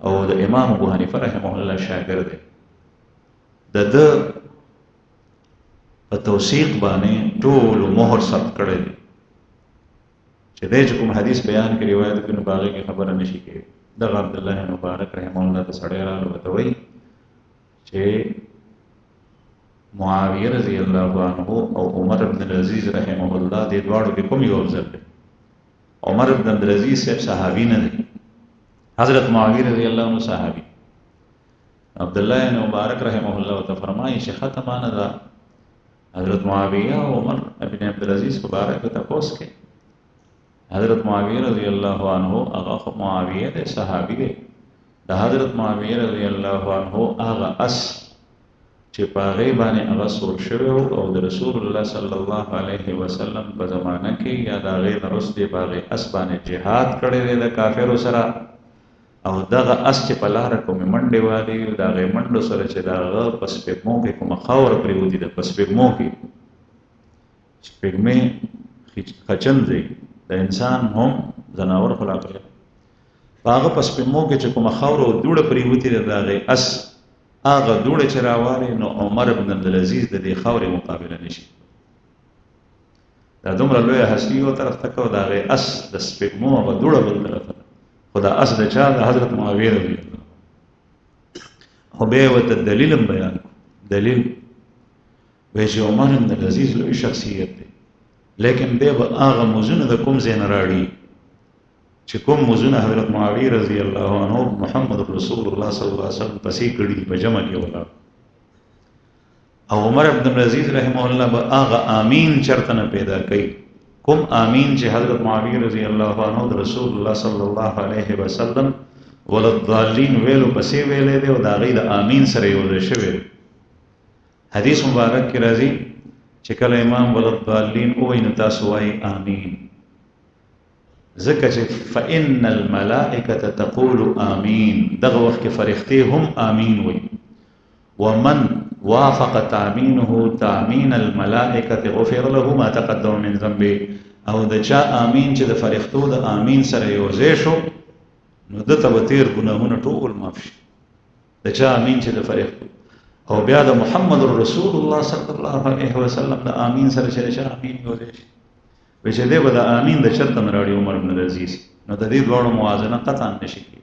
او د امام ابو حنیفه رحمه الله شاګرد دی. د ده په توثیق باندې ټولو مهر ثبت کړی دی چې دی چې کوم حدیث بیان کړي روایت کوي نو په هغې کې خبره نشي کوي. دغه عبدالله بن مبارک رحمه الله ته سړی راغی ورته وایي چې معاویه رضی الله عنه او عمر بن العزیز رحمه الله دې دواړو کې کوم یو افضل دی؟ عمر بن عبدالعزیز صاحب صحابی نه دی، حضرت معاویه رضی الله عنه صحابی. عبدالله بن مبارک رحمه الله ته فرمایي چې ختمانه ده حضرت معاویه او عمر بن عبدالعزیز مبارک ته پوس کې. حضرت معاویه رضی الله عنه هغه معاویه د صحابي دی. د حضرت معاویه رضی الله عنه هغه اس چې پاغه باندې هغه سور شوی او د رسول الله صلی الله علیه وسلم په زمانه کې یا د هغه وروسته پاغه اس باندې جهاد کړی دی د کافرو سره، او دغه اس چې په لاره کومې منډې والي د هغې منډو سره چې د هغه په سپېږمو کې کومه خاوره پرېوتې ده، په سپېږمو کې سپېږمې خچن دی د انسان هم ځناور خو لا پرې په هغه په سپېږمو کې چې کومه خاوره او دوړه پرېوتې ده د هغې اس هغه دوړه چې راوالي نو عمر بن عبدالعزیز د دې خاورې مقابله نشي. دا دومره لویه هستي یو طرف ته کو د هغې اس د سپېږمو هغه دوړه بل طرف ته خدا اس د چا د حضرت معاویه رضی الله. خو بیا ورته دلیل هم بیان کړو. دلیل وایي چې عمر بن عبدالعزیز لوی شخصیت دی، لیکن دی به هغه مزونه د کوم ځای نه راړي چې کوم مزونه حضرت معاویه رضی الله عنه محمد رسول الله صلی الله علیه وسلم پسې کړي دي په جمع کې ولاړ. او عمر بن عبدالعزیز رحمه الله به هغه آمین چرته نه پیدا کوي کوم آمین چې حضرت معاویه رضی الله عنه د رسول الله صلی الله علیه وسلم وللضالین ویلو پسې ویلې دی او د هغې د آمین سره یو ځای شوی. حدیث مبارک کې راځي چې کله امام وللضالین ووایي نو تاسو وایي آمین، ځکه چې فإن الملائکة تقول آمین، دغه وخت کې فرښتې هم آمین وایي. ومن وافق تامینه تامین الملائکه غفر له ما تقدم من ذنبه، او د چا امین چې د فرښتو د امین سره یو ځای شو نو دته به تیر ګناهونه ټول معاف شي. د چا امین چې د فرښتو او بیا د محمد رسول الله صلی الله علیه وسلم د امین سره چې چا امین یو ځای شي وایي چې دی به د امین د چرته نه راړي عمر بن عبدالعزیز، نو د دې دواړو موازنه قطعا نشي کېږي،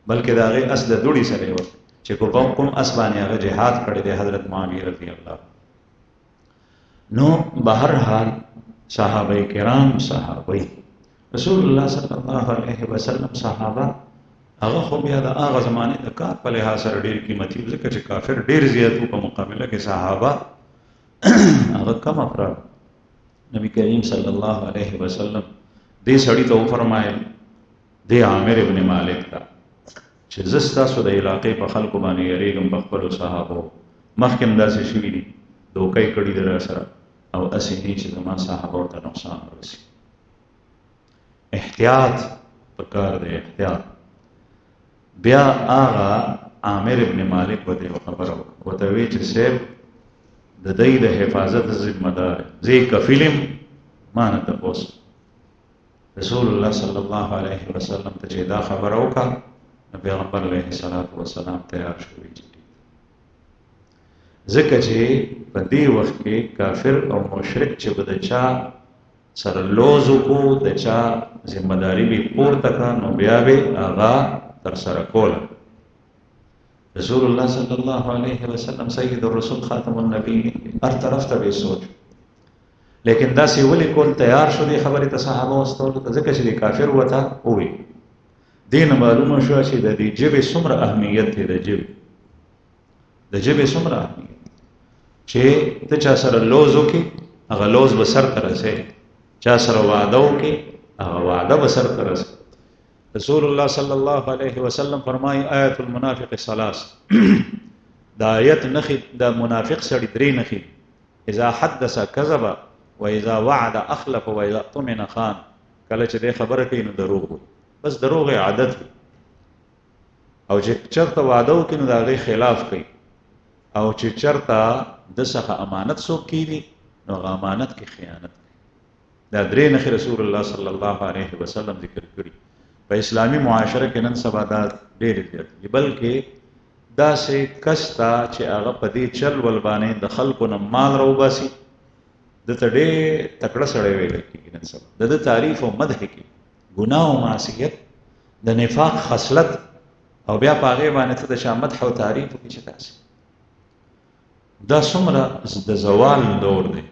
بلکې د هغې اس د دوړې سره یو چې کوم اس باندې هغه جهاد کړی دی حضرت معاویه رضی الله. نو بهر حال صحابه کرام صحابه رسول الله صلی الله علیه وسلم صحابه هغه خو بیا د هغه زمانه د کار په لحاظ سره ډیر قیمتي، ځکه چې کافر ډیر زیات په مقابله کې صحابه هغه کم افراد. نبی کریم صلی الله علیه وسلم دې سړي ته وفرمایل دی عامر ابن مالک ته چې زه ستاسو د علاقې په خلکو باندې یریږم په خپلو صحابو، مخکې هم داسې شوي دي دوکۍ کړي ده راسره او هسې نه چې زما صحابو ته نقصان ورسي. احتیاط پکار دی، احتیاط. بیا هغه عامر ابن مالک ورته یوه خبره وکړه، ورته ویې چې صاحب د دوی د حفاظت ذمه دار زه کفیل یم، ما نه تپوس. رسول الله صلی الله علیه وسلم ته چې دا خبره وکړه نو پیغمبر علیه الصلاة والسلام تیار شوی ځکه چې په دې وخت کې کافر او مشرک چې به د چا سره لوز وکړو د چا ذمه داري به پورته کړه نو بیا به هغه ترسره کوله. رسول الله صلی الله علیه وسلم سید الرسول خاتم النبی هر طرف ته به سوچ، لیکن داسې ولې کول تیار شو دې خبرې ته صحابه واستولو ته، ځکه چې د کافر ورته ووایي. دې نه معلومه شوه چې د دې ژبې څومره اهمیت دی، د ژبې څومره اهمیت چې ته چا سره لوز وکړې هغه لوز به سر ته رسې، چا سره وعده وکړې هغه وعده به سر ته رسې. رسول الله صلی الله علیه وسلم فرمایي آیت المنافق ثلاث، د آیت نښې د منافق سړي درې نښې، اذا حدث کذب و اذا وعد اخلف و اذا اؤتمن خان. کله چې دې خبره کوي نو دروغ وایي، بس دروغ عادت وي، او چې چرته وعده وکړي نو د هغې خلاف کوي، او چې چرته د څخه امانت څوک کیږي نو هغه امانت کې خیانت کوي. دا درې نښې رسول الله صلی الله علیه وسلم ذکر کړي. په اسلامي معاشره کې نن سبا دا ډېرې زیات دي، بلکې داسې کس ته چې هغه په دې چل ول باندې د خلکو نه مال راوباسي دته ډېر تکړه سړی ویل کېږي. نن سبا د ده تعریف او مدح کې ګناه او معصیت د نفاق خصلت، او بیا په هغې باندې ته د چا مدح او تعریف وکړي چې داسې دا څومره د زوال دور دی.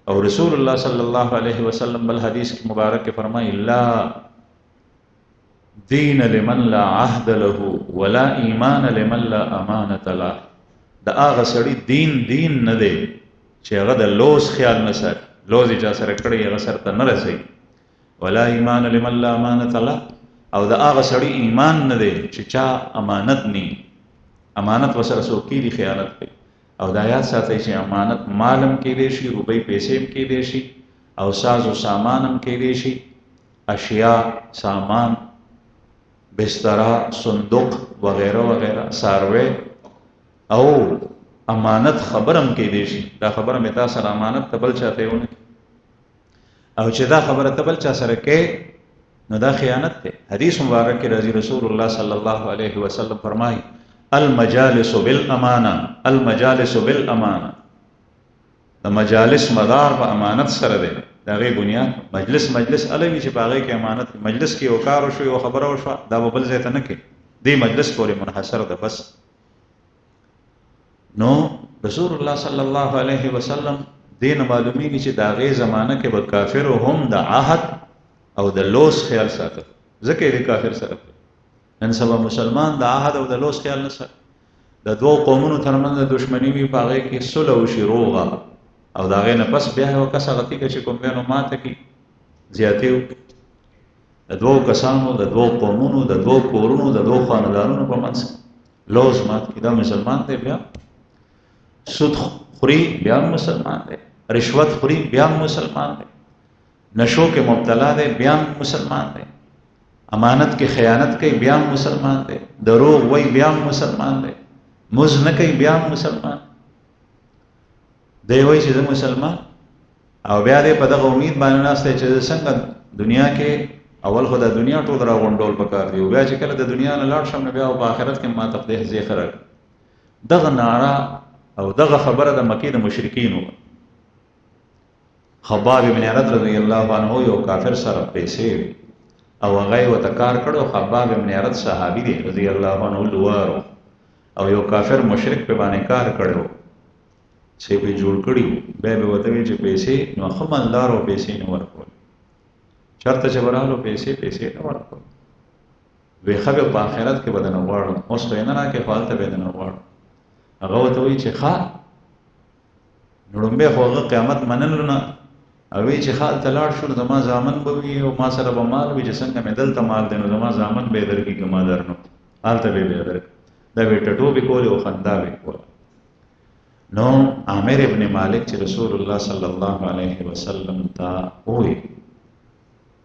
او رسول الله صلی الله علیه وسلم بل حدیث کی مبارک کے فرمائی لا دین لمن لا عهد له ولا ایمان لمن لا امانت له. دا هغه سړی دین نه دی چې هغه د لوز خیال نه ساتي، لوز یې چا سره کړی هغه سره ته نه رسوي، ولا ایمان لمن لا امانت له، او د هغه سړی ایمان نه دی چې چا امانت نی، امانت وسره څوک کیږي خیانت کوي. او دا یاد ساتئ چې امانت مالم کېدی شي، روپۍ پیسې هم کېدی شي، او ساز و سامان هم کېدی شي، اشیاء سامان بسترا صندوق وغیرہ وغیرہ ساروی، او امانت خبرم کېدی شي. دا خبره مې تا سره امانت ته بل چاته ونه او چې دا خبره ته بل چا سره کې نو دا خیانت دی. حدیث مبارک کې راځي رسول الله صلی الله علیه وسلم فرمایي المجالس بالامانه، المجالس بالامانه، د مجالس مدار په امانت سره دی. دا غي بنیاد مجلس الوی چې باغې کې امانت، مجلس کې یو کار وشو یو خبره وشو دا بل ځای ته نه کې، دی مجلس پورې منحصر ده بس. نو رسول الله صلی الله علیه وسلم دین معلومیږي چې دا غي زمانہ کې به کافر هم د عهد او د لوس خیال ساتل، ځکه یې کافر سره. نن سبا مسلمان د عهد او د لوس خیال نه ساتي. د دوو قومونو ترمنځ د دشمنی وي په هغې کې صلح وشي روغه، او د هغې نه پس بیا یو کس هغه تیږه چې کوم بیا نو ماته کړي زیاتې وکړي د دوو کسانو، د دوو قومونو، د دوو کورونو، د دوو خاندانونو په منځ کې لوز مات کړي. دا مسلمان دی، بیا سود خوري بیا مسلمان دی، رشوت خوري بیا مسلمان دی، نشو کې مبتلا دی بیا مسلمان دی، امانت کې خیانت کوي بیا مسلمان دی، دروغ وای بیا مسلمان دی، مز نه کوي بیا مسلمان دی. وای چې زه مسلمان او بیا دې په دغه امید باندې ناست دی چې څنګه دنیا کې اول خو د دنیا ټول را غونډول پکار دی، او بیا چې کله د دنیا نه لاړ شم بیا په آخرت کې ما تقدیح زیخر. دغه نعره او دغه خبره د مکې د مشرکین و. خباب بن ارد رضی الله عنه یو کافر سره پیسې او هغه ورته کار کړو. خباب بن ارد صحابي دی رضی الله عنه لوارو، او یو کافر مشرک په باندې کار کړو چې به جوړ کړیو، بیا به ورته وی چې پیسې نو خمالدار او پیسې نه ورکول، چرته چې ورالو پیسې نه ورکول. وی خبر په آخرت کې بدن غواړم، اوس خو نه راکې فالته بدن غواړم. هغه ورته وی چې ښه نړمبه خو هغه قیامت منلو نه، او وی چې خال تلاړ شو زما زامن به وي او ما سره به مال وي چې څنګه مې دلته مال دی نو زما زامن به درکې که ما درنو هلته به درک. دا به ټټوبې کولې او خندا به کوله. نو عامر ابن مالک چې رسول الله صلی الله علیه وسلم ته ووی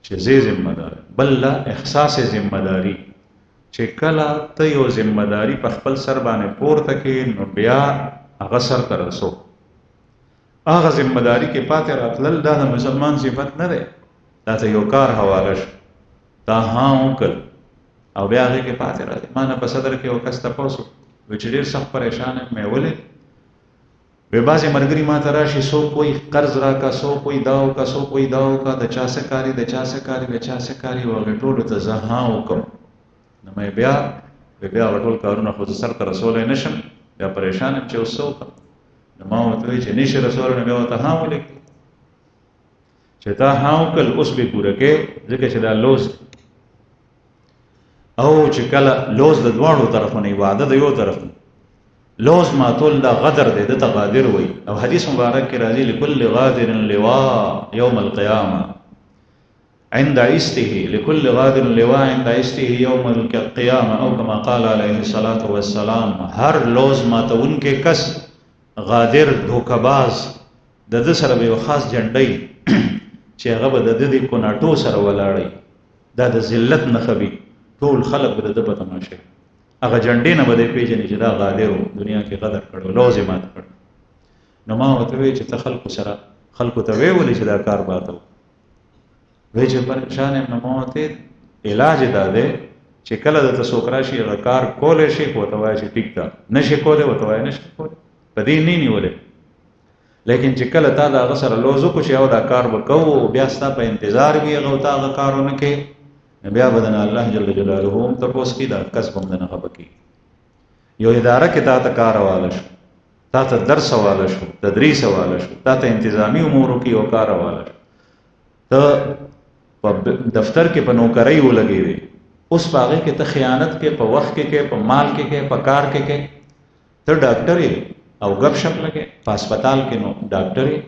چې زه ذمه دار بل لا احساس ذمه داری چې کله ته یو ذمه داری په خپل سر باندې پورته کې نو بیا هغه سر ته رسو. هغه ذمہ داری کې پاتې راتلل دا د مسلمان صفت نه دی. دا ته یو کار حواله شو تا ها وکړ او بیا هغې کې پاتې راځي. ما نه په صدر کې یو کس تپوس وکړو چې ډېر سخت پریشان یم، مې ولید وی بعضې ملګري ما ته راشي څوک وایي قرض راکړه، څوک وایي دا وکړه، څوک وایي دا وکړه، د چا څه کاري د چا څه کاري د چا څه کاري، او هغې ټولو ته زه ها وکړم. نو مې بیا هغه ټول کارونه خو زه سر ته رسولی نه شم، بیا پریشان یم چې اوس څه وکړم. نو ما ورته وایي چې نشي رسولی نو بیا ورته ها ولیکړه چې تا ها وکړل اوس به پوره کې، ځکه چې دا لوز او چې کله لوز د دواړو طرفونو واده د یو طرف لوز ماتول دا غدر دی، دته غادر وایي. او حدیث مبارک کې راځي لكل غادر لواء يوم القيامه عند عسته، لكل غادر لواء عند عسته يوم القيامه، او كما قال عليه الصلاه والسلام. هر لوز ماتون کې کس غادر دھوکه‌باز د ده سره به یو خاص جنډۍ چې هغه به د ده د کوناټو سره ولاړی، دا د ذلت نښه وي، ټول خلک به د ده په تماشا هغه جنډې نه به دی پېژني چې دا غادر و، دنیا کې غدر کړی، لوز یې مات کړی. نو ما ورته وایي چې ته خلکو ته ویې ولې چې دا کار باته و، وایي چې پریشان یم. نو ما ورته علاج دا دی چې کله درته څوک راشي هغه کار کولی شي خو ورته وایه چې ټیک ده، نه شي کولی ورته وایه نه شي کولی، په دې نه نیولې. لیکن چې کله تا د هغه سره لوز وکړو چې یو دا کار به کوو، بیا ستا په انتظار وي هغه او تا هغه کار ونه کوې، بیا به د الله جل جلاله هم تپوس کړي، دا کس به هم د نه خفه کېږي. یو اداره کې تا ته کار حواله شو تا ته درس حواله شو، تدریس حواله شو، تا ته انتظامی امورو کې یو کار حواله شو، ته په دفتر کې په نوکرۍ ولګېدې، اوس په هغې کې ته خیانت کې، په وخت کې کې، په مال کې کې، په کار کې کې، ته ډاکټر یې او ګپ شپ لګې، په هسپتال کې نو ډاکټر یې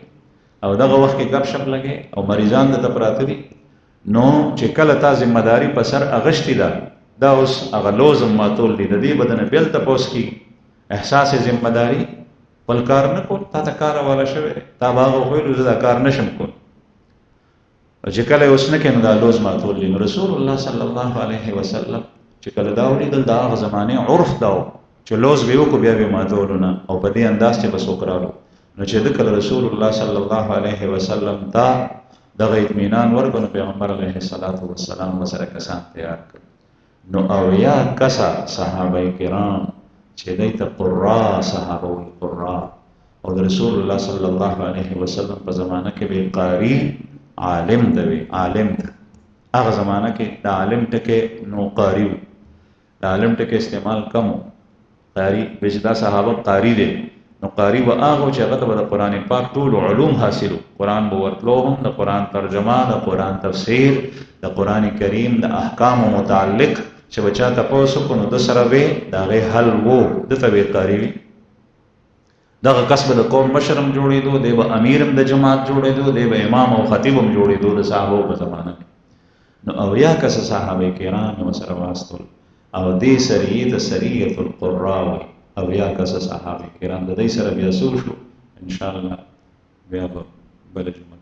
او دغه وخت کې ګپ شپ لګې او مریضان دته پراته دي، نو چې کله تا ذمہ داري په سر اغشتې ده، دا اوس هغه لوزم ماتول دي، د دې بدنه بېل تپوس کېږي، احساس ذمہ داري بل کار نه کول، تا ته کار حواله شوی دی، تا به هغه ویلو زه دا کار نشم کول، چې کله یې اوس نه کوې نو دا لوز ماتول دي. نو رسول الله صلی الله علیه وسلم چې کله دا ولیدل، د هغه زمانې عرف دا و چې لوز به یې وکړو بیا به یې ماتولو نه، او په دې انداز چې به څوک رالو. نو چې ده کله رسول الله صلی الله علیه وسلم ته دغه اطمینان ورکړ، نو پیغمبر علیه الصلاة والسلام ورسره کسان تیار کړل. نو اویا کسه صحابه کرام چې دی ته قرا صحابه وي، قرا، او د رسول الله صلی الله علیه وسلم په زمانه کې به قاری عالم ته وي، عالم ته هغه زمانه کې د عالم ټکی نو قاری و، د عالم ټکی استعمال کم و، قاری به چې دا صحابه قاری دی، نو قاری به هغه چې هغه ته به د قرآن پاک ټول علوم حاصلو، قرآن به ورتلو هم، د قرآن ترجمه، د قرآن تفسیر، د قرآن کریم د احکامو متعلق چې به چا تپوس وکړو نو د سره به د هغې حل و، دته به قاری وي. دغه کس به د قوم مشر هم جوړېدو، دی به امیر هم د جماعت جوړېدو، دی به امام او خطیب هم جوړېدو د صحابو په زمانه کې. نو اویا کسه صحابه کرام یې ورسره واستول، او دې سریې ته سریة القرا وایي، اویا کسه صحابه کرام د دې سره بیا څه وشو، انشاءالله بیا به بله جمعه